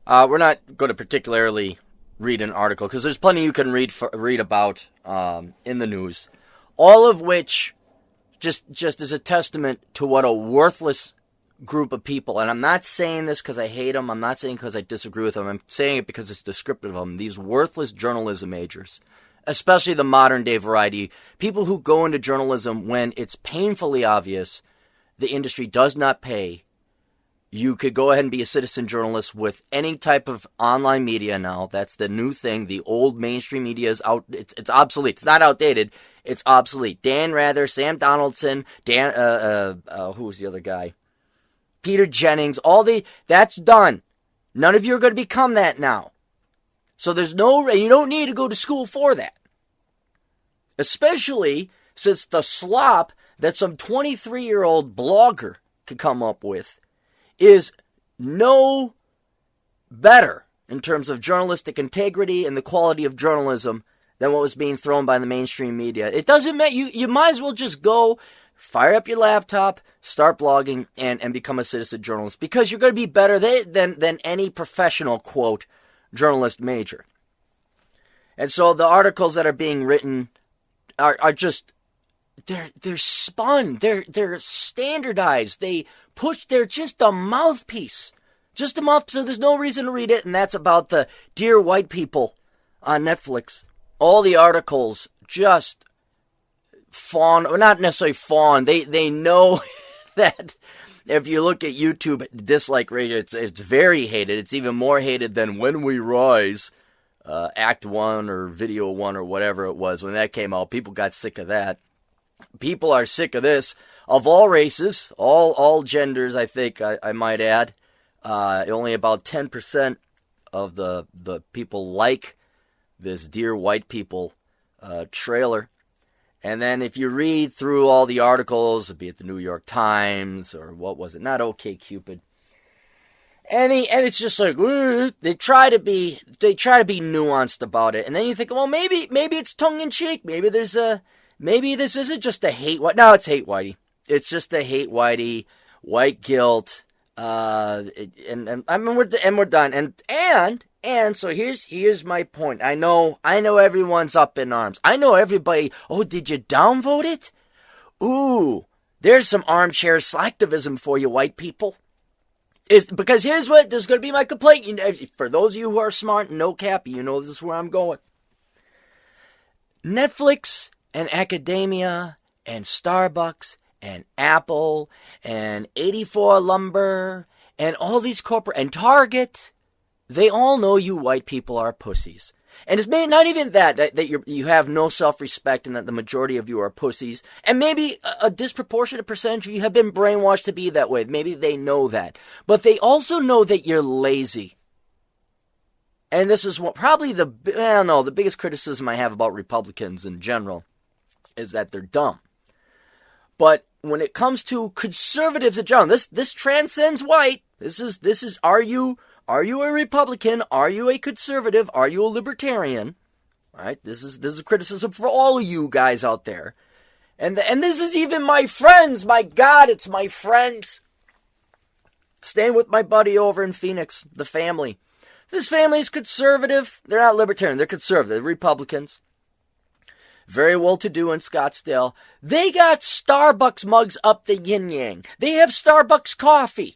We're not going to particularly read an article, because there's plenty you can read about in the news, all of which just is a testament to what a worthless group of people, and I'm not saying this because I hate them, I'm not saying because I disagree with them, I'm saying it because it's descriptive of them, these worthless journalism majors, especially the modern day variety, people who go into journalism when it's painfully obvious the industry does not pay. You could go ahead and be a citizen journalist with any type of online media now. That's the new thing. The old mainstream media is out. It's obsolete. It's not outdated. It's obsolete. Dan Rather, Sam Donaldson, who was the other guy? Peter Jennings, that's done. None of you are going to become that now. So you don't need to go to school for that. Especially since the slop that some 23-year-old blogger could come up with is no better in terms of journalistic integrity and the quality of journalism than what was being thrown by the mainstream media. It doesn't matter. You might as well just go fire up your laptop, start blogging, and become a citizen journalist, because you're going to be better than any professional, quote, journalist major. And so the articles that are being written are just, they're spun, they're standardized, they're just a mouthpiece. Just a mouthpiece, so there's no reason to read it, and that's about the Dear White People on Netflix. All the articles just fawn, or not necessarily fawn, they know that if you look at YouTube dislike ratio, it's very hated. It's even more hated than When We Rise, Act 1 or Video 1 or whatever it was. When that came out, people got sick of that. People are sick of this, of all races, all genders, I think, I might add. Only about 10% of the people like this Dear White People trailer. And then if you read through all the articles, be it the New York Times or what was it, not OkCupid, and it's just like, they try to be nuanced about it, and then you think, well, maybe it's tongue in cheek, maybe this isn't just a hate white. No, it's hate whitey. It's just a hate whitey, white guilt, and we're done. And so here's my point. I know everyone's up in arms. I know everybody. Oh, did you downvote it? Ooh, there's some armchair slacktivism for you, white people. Because this is going to be my complaint. For those of you who are smart and no cappy, this is where I'm going. Netflix and academia and Starbucks and Apple and 84 Lumber and all these and Target, they all know you white people are pussies. And it's not even that you have no self-respect and that the majority of you are pussies. And maybe a disproportionate percentage of you have been brainwashed to be that way. Maybe they know that. But they also know that you're lazy. And this is probably the biggest criticism I have about Republicans in general is that they're dumb. But when it comes to conservatives in general, this transcends white. This is are you a Republican? Are you a conservative? Are you a libertarian? All right, this is a criticism for all of you guys out there. And this is even my friends. My God, it's my friends. Staying with my buddy over in Phoenix, the family. This family is conservative. They're not libertarian. They're conservative. They're Republicans. Very well-to-do in Scottsdale. They got Starbucks mugs up the yin-yang. They have Starbucks coffee.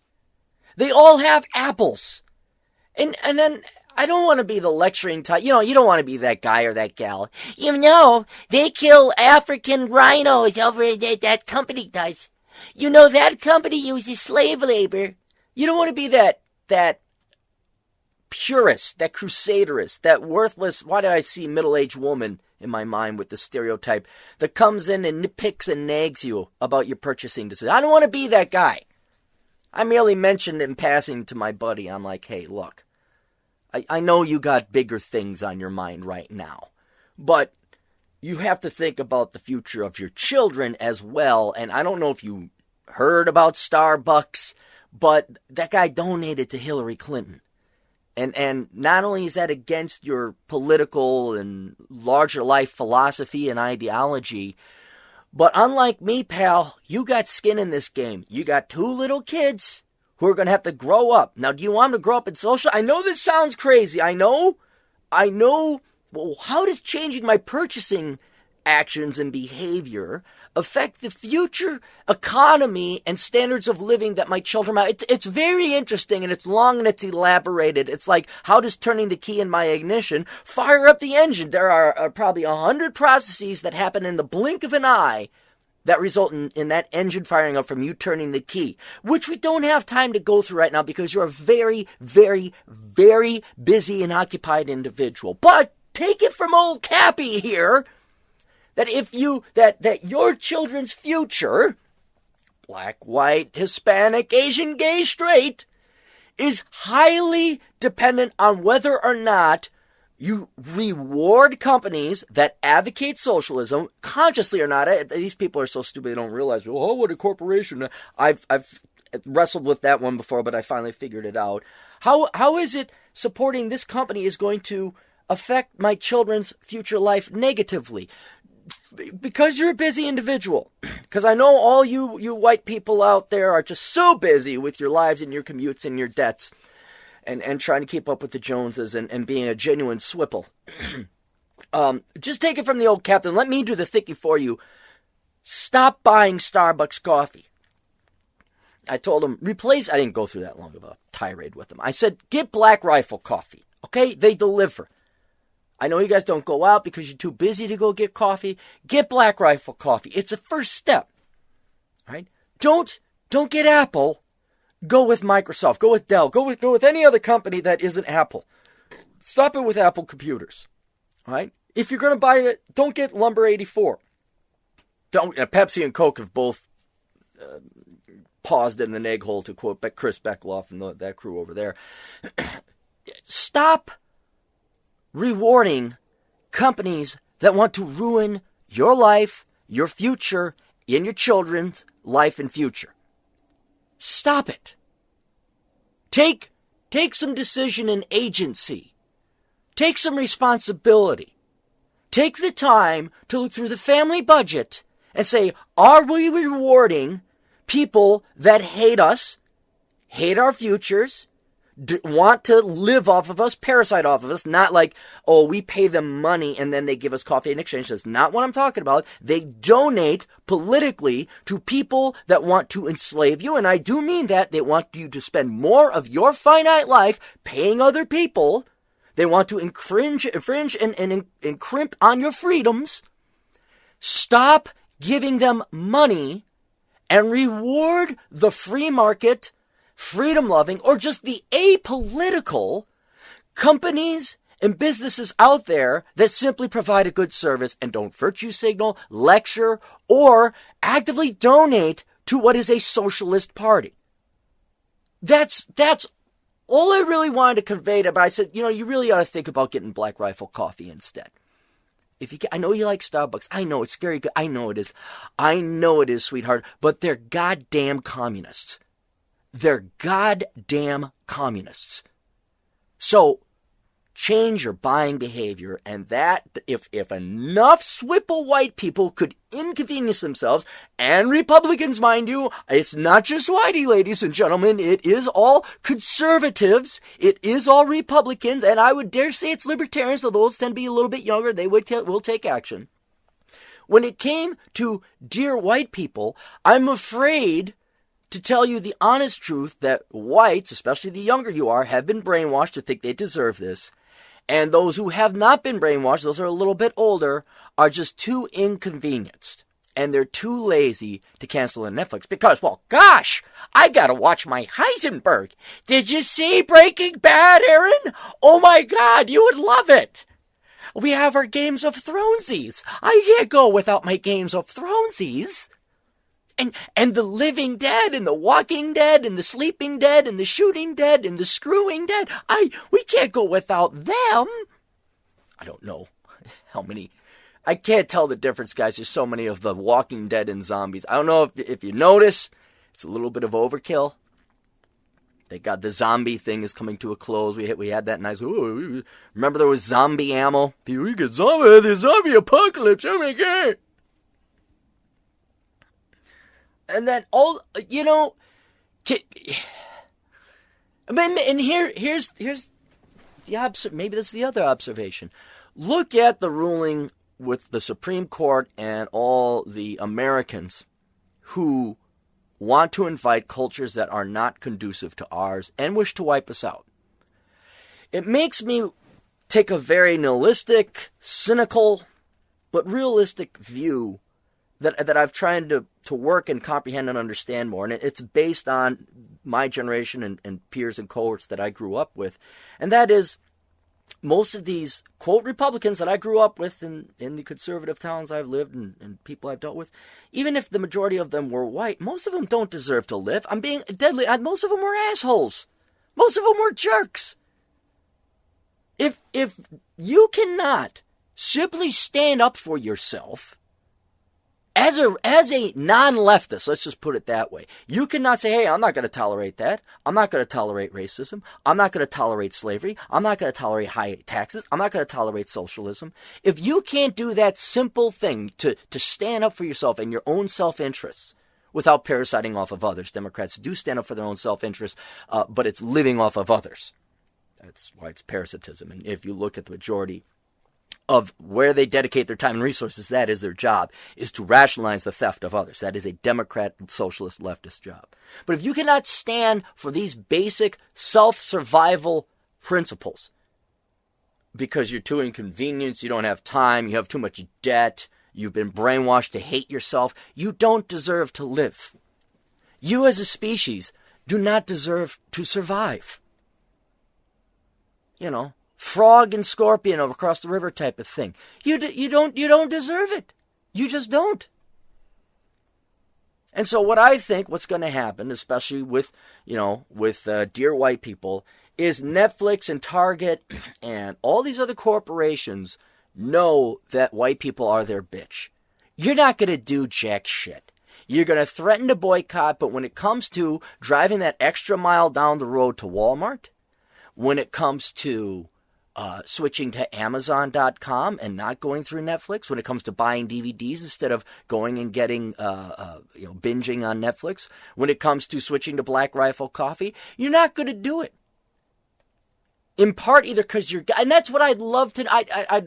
They all have apples. And then, I don't want to be the lecturing type. You don't want to be that guy or that gal. They kill African rhinos over at that company does. That company uses slave labor. You don't want to be that purist, that crusaderist, that worthless, why do I see middle-aged woman in my mind with the stereotype that comes in and nitpicks and nags you about your purchasing decision. I don't want to be that guy. I merely mentioned in passing to my buddy, I'm like, hey, look, I know you got bigger things on your mind right now, but you have to think about the future of your children as well. And I don't know if you heard about Starbucks, but that guy donated to Hillary Clinton. And not only is that against your political and larger life philosophy and ideology, but unlike me, pal, you got skin in this game. You got two little kids who are going to have to grow up. Now, do you want them to grow up in social? I know this sounds crazy. I know. Well, how does changing my purchasing actions and behavior affect the future economy and standards of living that my children have? It's very interesting, and it's long and it's elaborated. It's like, how does turning the key in my ignition fire up the engine? There are probably 100 processes that happen in the blink of an eye that result in that engine firing up from you turning the key, which we don't have time to go through right now because you're a very, very, very busy and occupied individual. But take it from old Cappy here, that if you, that your children's future, black, white, Hispanic, Asian, gay, straight, is highly dependent on whether or not you reward companies that advocate socialism, consciously or not. These people are so stupid they don't realize, oh, what a corporation. I've wrestled with that one before, but I finally figured it out. How is it supporting this company is going to affect my children's future life negatively? Because you're a busy individual. Because I know all you white people out there are just so busy with your lives and your commutes and your debts and trying to keep up with the Joneses and being a genuine swipple. Just take it from the old captain. Let me do the thinking for you. Stop buying Starbucks coffee. I told him, I didn't go through that long of a tirade with him. I said, get Black Rifle coffee. Okay? They deliver. I know you guys don't go out because you're too busy to go get coffee. Get Black Rifle coffee. It's a first step. All right? Don't get Apple. Go with Microsoft. Go with Dell. Go with any other company that isn't Apple. Stop it with Apple computers. All right? If you're going to buy it, don't get Lumber 84. Pepsi and Coke have both paused in the egg hole, to quote Chris Beckloff and that crew over there. Stop rewarding companies that want to ruin your life, your future, and your children's life and future. Stop it. Take some decision and agency. Take some responsibility. Take the time to look through the family budget and say, are we rewarding people that hate us, hate our futures, want to live off of us, parasite off of us, not like, oh, we pay them money and then they give us coffee in exchange. That's not what I'm talking about. They donate politically to people that want to enslave you, and I do mean that. They want you to spend more of your finite life paying other people. They want to infringe and crimp on your freedoms. Stop giving them money and reward the free market, freedom-loving, or just the apolitical companies and businesses out there that simply provide a good service and don't virtue signal, lecture, or actively donate to what is a socialist party. That's all I really wanted to convey to, but I said, you really ought to think about getting Black Rifle coffee instead. I know you like Starbucks. I know it's very good. I know it is. I know it is, sweetheart, but they're goddamn communists. They're goddamn communists. So, change your buying behavior, and that, if enough swipple white people could inconvenience themselves, and Republicans, mind you, it's not just whitey, ladies and gentlemen, it is all conservatives, it is all Republicans, and I would dare say it's libertarians, though those tend to be a little bit younger, they will take action. When it came to dear white people, I'm afraid to tell you the honest truth that whites, especially the younger you are, have been brainwashed to think they deserve this. And those who have not been brainwashed, those who are a little bit older, are just too inconvenienced. And they're too lazy to cancel on Netflix because, well, gosh, I gotta watch my Heisenberg. Did you see Breaking Bad, Aaron? Oh my God, you would love it. We have our Games of Thronesies. I can't go without my Games of Thronesies. And the living dead, and the walking dead, and the sleeping dead, and the shooting dead, and the screwing dead. We can't go without them. I don't know how many. I can't tell the difference, guys. There's so many of the walking dead and zombies. I don't know if you notice, it's a little bit of overkill. They got the zombie thing is coming to a close. We had that nice. Remember there was zombie ammo. We get the zombie apocalypse. Oh my God. And then I mean, and here's the maybe that's the other observation. Look at the ruling with the Supreme Court and all the Americans who want to invite cultures that are not conducive to ours and wish to wipe us out. It makes me take a very nihilistic, cynical, but realistic view that I've tried to work and comprehend and understand more. And it's based on my generation and peers and cohorts that I grew up with. And that is, most of these, quote, Republicans that I grew up with in the conservative towns I've lived and people I've dealt with, even if the majority of them were white, most of them don't deserve to live. I'm being deadly. Most of them were assholes. Most of them were jerks. If you cannot simply stand up for yourself as a non-leftist, let's just put it that way, you cannot say, hey, I'm not going to tolerate that. I'm not going to tolerate racism. I'm not going to tolerate slavery. I'm not going to tolerate high taxes. I'm not going to tolerate socialism. If you can't do that simple thing to stand up for yourself and your own self-interests without parasiting off of others, Democrats do stand up for their own self-interest, but it's living off of others. That's why it's parasitism. And if you look at the majority of where they dedicate their time and resources, that is their job, is to rationalize the theft of others. That is a Democrat, socialist, leftist job. But if you cannot stand for these basic self-survival principles because you're too inconvenienced, you don't have time, you have too much debt, you've been brainwashed to hate yourself, you don't deserve to live. You as a species do not deserve to survive. You know, frog and scorpion over across the river type of thing. You don't deserve it. You just don't. And so what I think what's going to happen, especially with dear white people, is Netflix and Target and all these other corporations know that white people are their bitch. You're not going to do jack shit. You're going to threaten to boycott, but when it comes to driving that extra mile down the road to Walmart, when it comes to switching to Amazon.com and not going through Netflix, when it comes to buying DVDs instead of going and getting, binging on Netflix, when it comes to switching to Black Rifle Coffee, you're not going to do it. In part, either because you're, and that's what I'd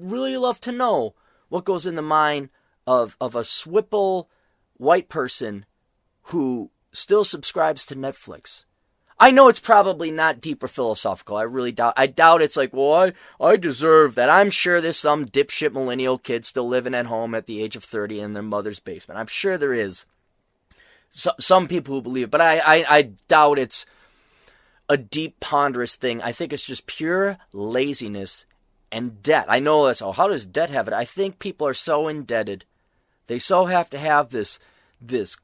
really love to know what goes in the mind of a swipple white person who still subscribes to Netflix. I know it's probably not deep or philosophical. I doubt it's like, well, I deserve that. I'm sure there's some dipshit millennial kid still living at home at the age of 30 in their mother's basement. I'm sure there is some people who believe it, but I doubt it's a deep, ponderous thing. I think it's just pure laziness and debt. I know that's, how does debt have it? I think people are so indebted. They so have to have this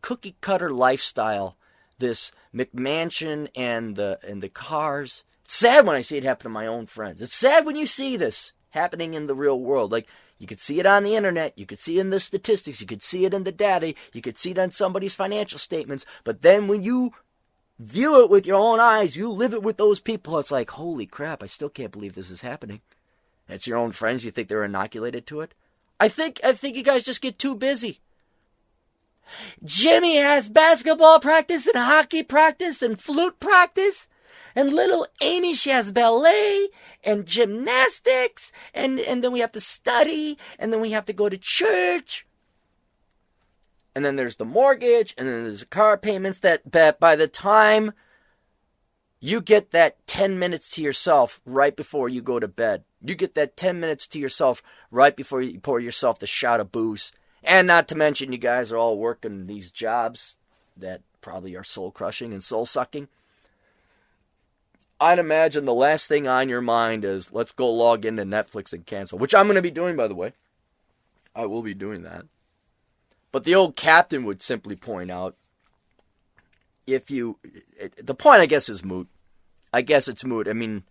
cookie-cutter lifestyle, this McMansion and the cars. It's sad when I see it happen to my own friends. It's sad when you see this happening in the real world. Like, you could see it on the internet, you could see it in the statistics, you could see it in the data, you could see it on somebody's financial statements, but then when you view it with your own eyes, you live it with those people, it's like, holy crap, I still can't believe this is happening. And it's your own friends, you think they're inoculated to it? I think you guys just get too busy. Jimmy has basketball practice and hockey practice and flute practice. And little Amy, she has ballet and gymnastics. And then we have to study. And then we have to go to church. And then there's the mortgage. And then there's the car payments that by the time you get that 10 minutes to yourself right before you go to bed. You get that 10 minutes to yourself right before you pour yourself the shot of booze. And not to mention, you guys are all working these jobs that probably are soul-crushing and soul-sucking. I'd imagine the last thing on your mind is, let's go log into Netflix and cancel. Which I'm going to be doing, by the way. I will be doing that. But the old captain would simply point out, the point, I guess, is moot. I guess it's moot. I mean,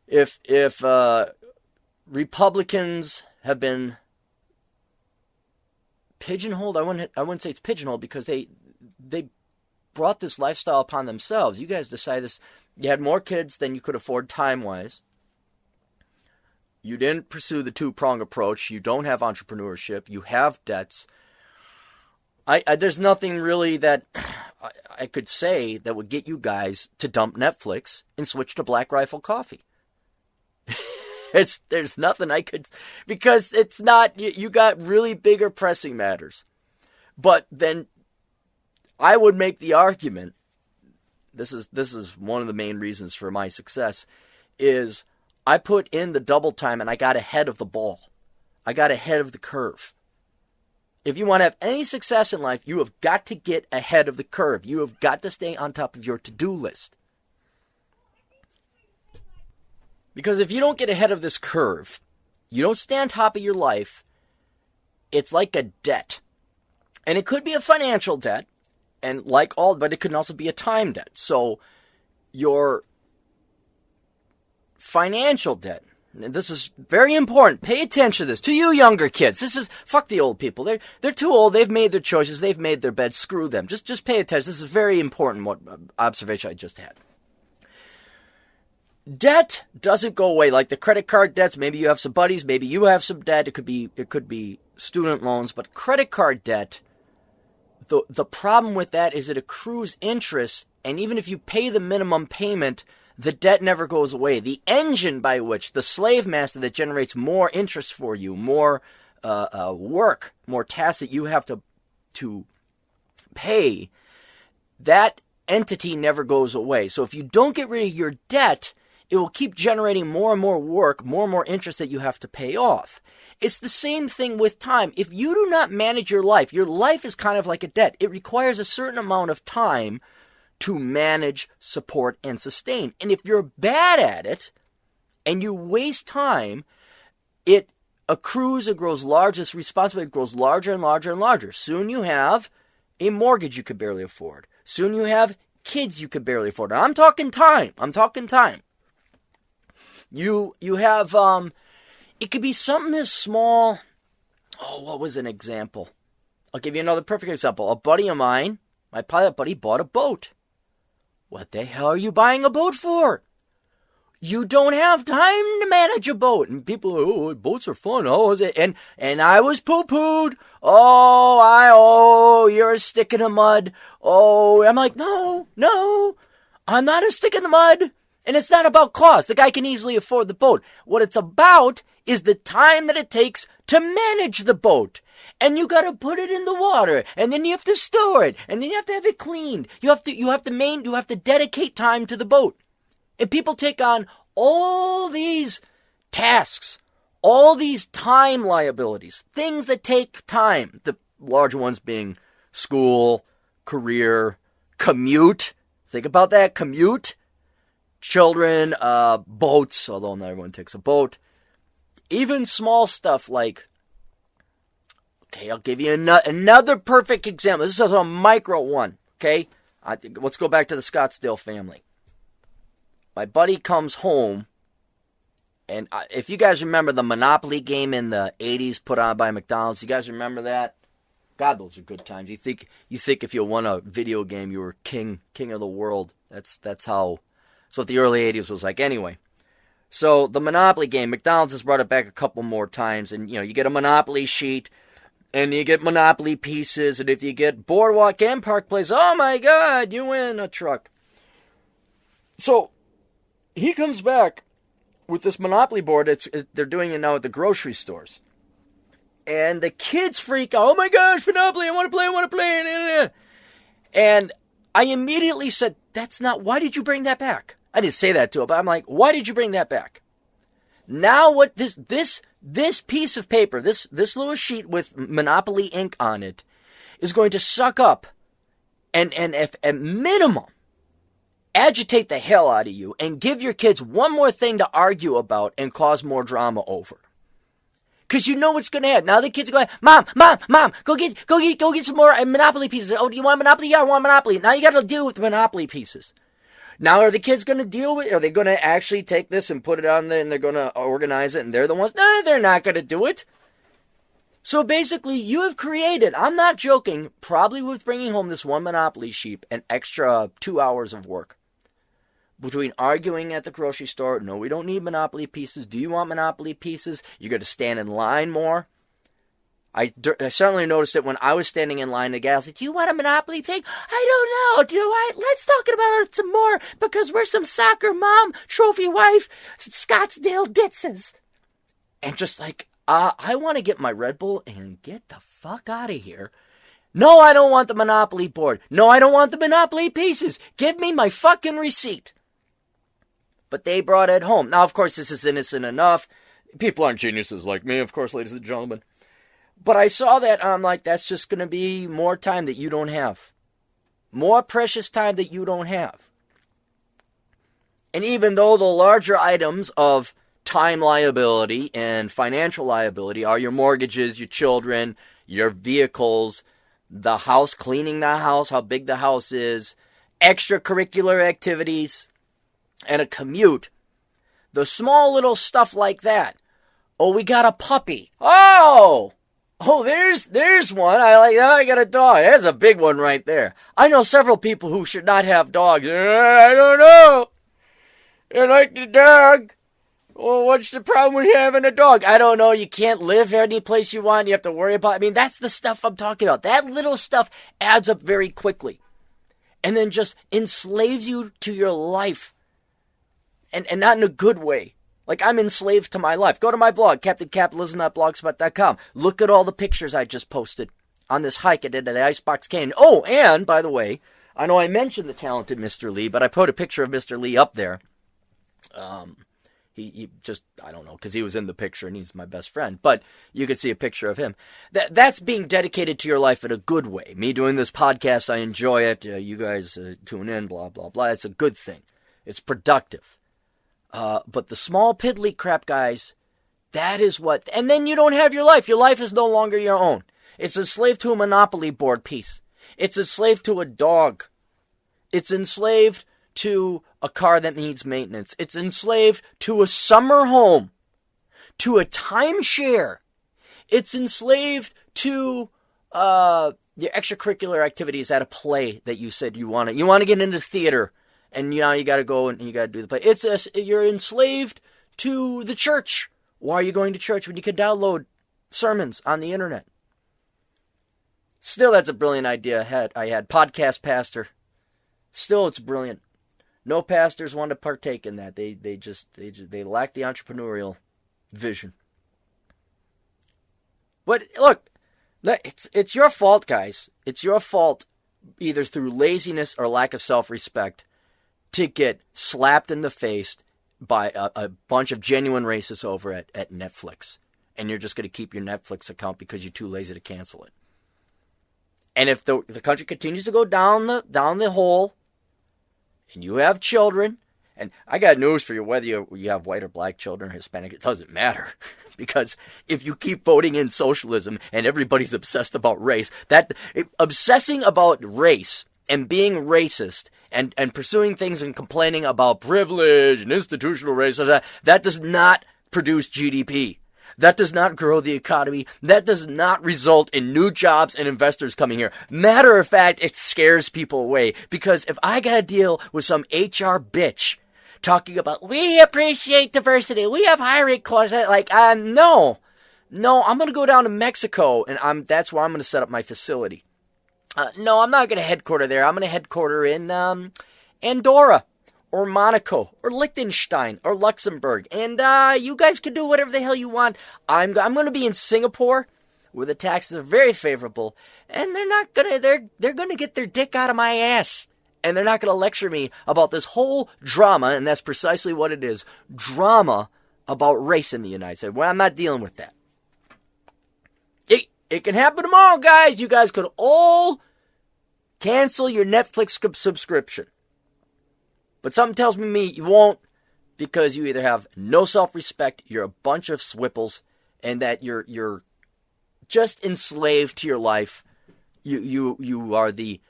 if Republicans have been pigeonholed, I wouldn't say it's pigeonholed because they brought this lifestyle upon themselves. You guys decided this. You had more kids than you could afford time-wise. You didn't pursue the two-prong approach. You don't have entrepreneurship. You have debts. There's nothing really that I could say that would get you guys to dump Netflix and switch to Black Rifle Coffee. There's nothing I could, because it's not, you got really bigger pressing matters. But then I would make the argument, this is one of the main reasons for my success, is I put in the double time and I got ahead of the ball. I got ahead of the curve. If you want to have any success in life, you have got to get ahead of the curve. You have got to stay on top of your to-do list. Because if you don't get ahead of this curve, you don't stay on top of your life, it's like a debt. And it could be a financial debt, and but it could also be a time debt. So your financial debt, and this is very important. Pay attention to this. To you younger kids, this is, fuck the old people. They're too old. They've made their choices. They've made their beds. Screw them. Just pay attention. This is very important, what observation I just had. Debt doesn't go away. Like the credit card debts, maybe you have some buddies, maybe you have some debt. It could be student loans, but credit card debt, the problem with that is it accrues interest, and even if you pay the minimum payment, the debt never goes away. The engine by which, the slave master that generates more interest for you, more work, more tasks that you have to pay, that entity never goes away. So if you don't get rid of your debt, it will keep generating more and more work, more and more interest that you have to pay off. It's the same thing with time. If you do not manage your life is kind of like a debt. It requires a certain amount of time to manage, support, and sustain. And if you're bad at it, and you waste time, it accrues, it grows large, this responsibility grows larger and larger and larger. Soon you have a mortgage you could barely afford. Soon you have kids you could barely afford. And I'm talking time. You have, it could be something as small. Oh, what was an example? I'll give you another perfect example. A buddy of mine, my pilot buddy, bought a boat. What the hell are you buying a boat for? You don't have time to manage a boat. And people, boats are fun. Oh, is it? And I was poo-pooed. Oh, you're a stick in the mud. Oh, I'm like, no, I'm not a stick in the mud. And it's not about cost. The guy can easily afford the boat. What it's about is the time that it takes to manage the boat. And you gotta put it in the water, and then you have to store it, and then you have to have it cleaned. You have to dedicate time to the boat. And people take on all these tasks, all these time liabilities, things that take time. The larger ones being school, career, commute. Think about that, commute. Children, boats, although not everyone takes a boat. Even small stuff like, okay, I'll give you another perfect example. This is a micro one, okay? Let's go back to the Scottsdale family. My buddy comes home, and if you guys remember the Monopoly game in the 80s put on by McDonald's, you guys remember that? God, those are good times. You think if you won a video game, you were king of the world. That's what the early 80s was like. Anyway, so the Monopoly game, McDonald's has brought it back a couple more times, and you get a Monopoly sheet, and you get Monopoly pieces, and if you get Boardwalk and Park Place, oh my God, you win a truck. So he comes back with this Monopoly board. They're doing it now at the grocery stores. And the kids freak out. Oh my gosh, Monopoly, I want to play. And I immediately said, why did you bring that back? I didn't say that to him, but I'm like, why did you bring that back? Now what this piece of paper, this little sheet with Monopoly ink on it, is going to suck up and if at minimum, agitate the hell out of you and give your kids one more thing to argue about and cause more drama over. Because you know what's going to happen. Now the kids are going, Mom, go get some more Monopoly pieces. Oh, do you want Monopoly? Yeah, I want Monopoly. Now you got to deal with the Monopoly pieces. Now are the kids going to deal with it? Are they going to actually take this and put it on there and they're going to organize it and they're the ones? No, they're not going to do it. So basically you have created, I'm not joking, probably with bringing home this one Monopoly sheet, an extra 2 hours of work. Between arguing at the grocery store, no, we don't need Monopoly pieces. Do you want Monopoly pieces? You're going to stand in line more. I certainly noticed it when I was standing in line. The guy was like, "Do you want a Monopoly thing?" "I don't know. Do I? Let's talk about it some more because we're some soccer mom, trophy wife, Scottsdale ditzes." And just like, I want to get my Red Bull and get the fuck out of here. No, I don't want the Monopoly board. No, I don't want the Monopoly pieces. Give me my fucking receipt. But they brought it home. Now, of course, this is innocent enough. People aren't geniuses like me, of course, ladies and gentlemen. But I saw that, I'm like, that's just going to be more time that you don't have. More precious time that you don't have. And even though the larger items of time liability and financial liability are your mortgages, your children, your vehicles, the house, cleaning the house, how big the house is, extracurricular activities, and a commute, the small little stuff like that. Oh, we got a puppy. Oh, there's one. I like that. I got a dog. There's a big one right there. I know several people who should not have dogs. I don't know. I like the dog. Well, what's the problem with having a dog? I don't know. You can't live any place you want. You have to worry about. I mean, that's the stuff I'm talking about. That little stuff adds up very quickly. And then just enslaves you to your life. And not in a good way. Like, I'm enslaved to my life. Go to my blog, CaptainCapitalism.blogspot.com. Look at all the pictures I just posted on this hike I did at the Icebox Canyon. Oh, and, by the way, I know I mentioned the talented Mr. Lee, but I put a picture of Mr. Lee up there. He just, I don't know, because he was in the picture and he's my best friend. But you could see a picture of him. That's being dedicated to your life in a good way. Me doing this podcast, I enjoy it. You guys tune in, blah, blah, blah. It's a good thing. It's productive. But the small piddly crap, guys, that is what... And then you don't have your life. Your life is no longer your own. It's enslaved to a Monopoly board piece. It's enslaved to a dog. It's enslaved to a car that needs maintenance. It's enslaved to a summer home, to a timeshare. It's enslaved to your extracurricular activities at a play that you said you want to. You want to get into theater, and you got to go and you got to do the play. You're enslaved to the church. Why are you going to church when you could download sermons on the internet? Still, that's a brilliant idea I had. Podcast pastor. Still, it's brilliant. No pastors want to partake in that. They lack the entrepreneurial vision. But look, it's your fault, guys. It's your fault, either through laziness or lack of self-respect, to get slapped in the face by a bunch of genuine racists over at Netflix. And you're just going to keep your Netflix account because you're too lazy to cancel it. And if the country continues to go down the hole, and you have children, and I got news for you, whether you have white or black children or Hispanic, it doesn't matter. Because if you keep voting in socialism and everybody's obsessed about race, obsessing about race and being racist and pursuing things and complaining about privilege and institutional racism, that does not produce GDP. That does not grow the economy. That does not result in new jobs and investors coming here. Matter of fact, it scares people away. Because if I got to deal with some HR bitch talking about, we appreciate diversity, we have hiring quotas, like, no, I'm going to go down to Mexico, and that's where I'm going to set up my facility. No, I'm not going to headquarter there. I'm going to headquarter in Andorra, or Monaco, or Liechtenstein, or Luxembourg. And you guys can do whatever the hell you want. I'm going to be in Singapore, where the taxes are very favorable. And they're going to get their dick out of my ass. And they're not going to lecture me about this whole drama, and that's precisely what it is. Drama about race in the United States. Well, I'm not dealing with that. It can happen tomorrow, guys. You guys could all cancel your Netflix subscription. But something tells me you won't, because you either have no self-respect, you're a bunch of swipples, and that you're just enslaved to your life. You are the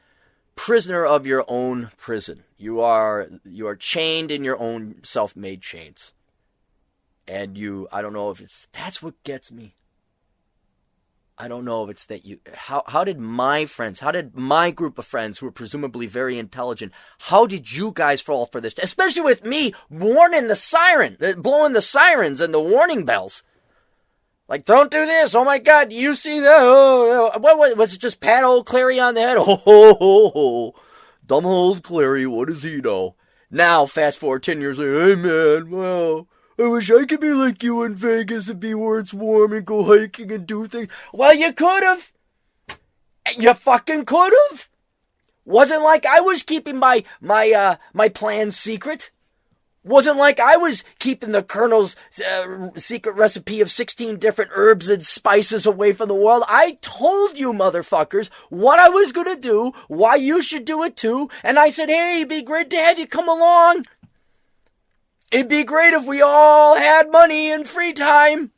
prisoner of your own prison. You are chained in your own self-made chains. And I don't know if that's what gets me. I don't know if it's that how did my group of friends who are presumably very intelligent, how did you guys fall for this? Especially with me blowing the sirens and the warning bells. Like, don't do this. Oh, my God. You see that? Oh, what was it? Just pat old Clary on the head? Oh. Dumb old Clary. What does he know? Now, fast forward 10 years later. Hey, man. Well, I wish I could be like you in Vegas and be where it's warm and go hiking and do things. Well, you could have. You fucking could have. Wasn't like I was keeping my plans secret. Wasn't like I was keeping the Colonel's secret recipe of 16 different herbs and spices away from the world. I told you motherfuckers what I was going to do, why you should do it too, and I said, hey, it'd be great to have you come along. It'd be great if we all had money and free time.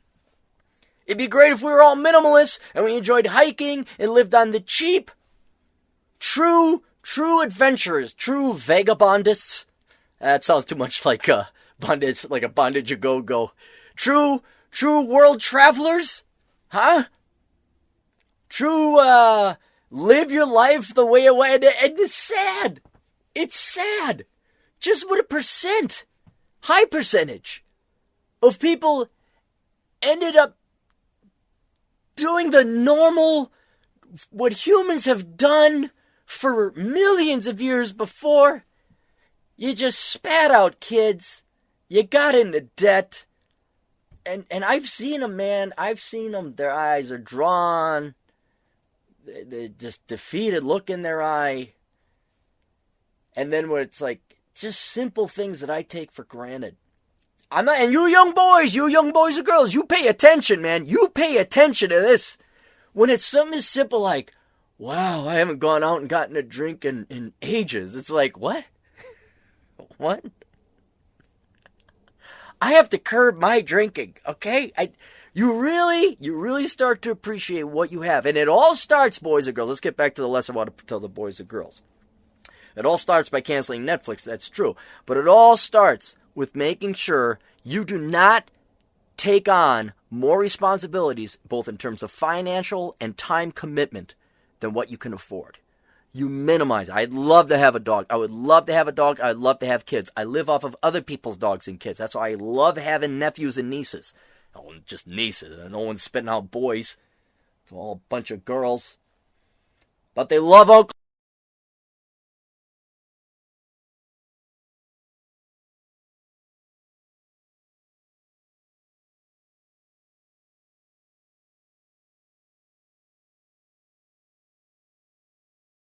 It'd be great if we were all minimalists and we enjoyed hiking and lived on the cheap. True adventurers, true vagabondists. That sounds too much like bondage, like a bondage a go-go. True world travelers? Huh? True, live your life the way it went. And it's sad. It's sad. Just what high percentage of people ended up doing the normal, what humans have done for millions of years before. You just spat out kids. You got into debt. And I've seen them, man. I've seen them. Their eyes are drawn. They just defeated look in their eye. And then when it's like just simple things that I take for granted. And you young boys and girls, you pay attention, man. You pay attention to this. When it's something as simple like, wow, I haven't gone out and gotten a drink in ages. It's like, what? What? I have to curb my drinking, okay? You really start to appreciate what you have. And it all starts, boys and girls. Let's get back to the lesson I want to tell the boys and girls. It all starts by canceling Netflix, that's true. But it all starts with making sure you do not take on more responsibilities, both in terms of financial and time commitment, than what you can afford. You minimize. I'd love to have a dog. I would love to have a dog. I'd love to have kids. I live off of other people's dogs and kids. That's why I love having nephews and nieces. Oh, just nieces. No one's spitting out boys. It's all a bunch of girls. But they love Uncle